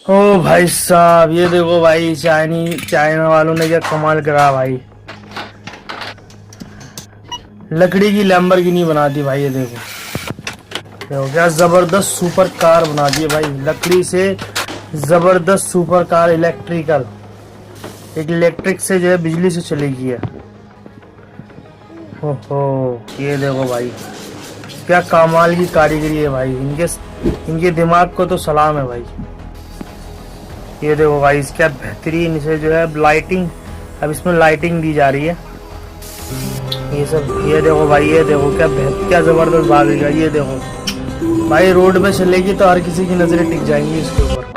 ओ भाई साहब, ये देखो भाई, चाइना वालों ने क्या कमाल करा भाई। लकड़ी की लैम्बोर्गिनी बना दी भाई। ये देखो क्या जबरदस्त सुपर कार बना दी है भाई, लकड़ी से जबरदस्त सुपर कार। इलेक्ट्रिक से जो है बिजली से चलेगी है। ओहो, ये देखो भाई, क्या कमाल की कारीगरी है भाई। इनके दिमाग को तो सलाम है भाई। ये देखो भाई, इसका बेहतरीन इसे जो है लाइटिंग, अब इसमें लाइटिंग दी जा रही है। ये सब, ये देखो भाई, ये देखो क्या जबरदस्त भागेगा। ये देखो भाई, रोड पे चलेगी तो हर किसी की नजरें टिक जाएंगी इसके ऊपर।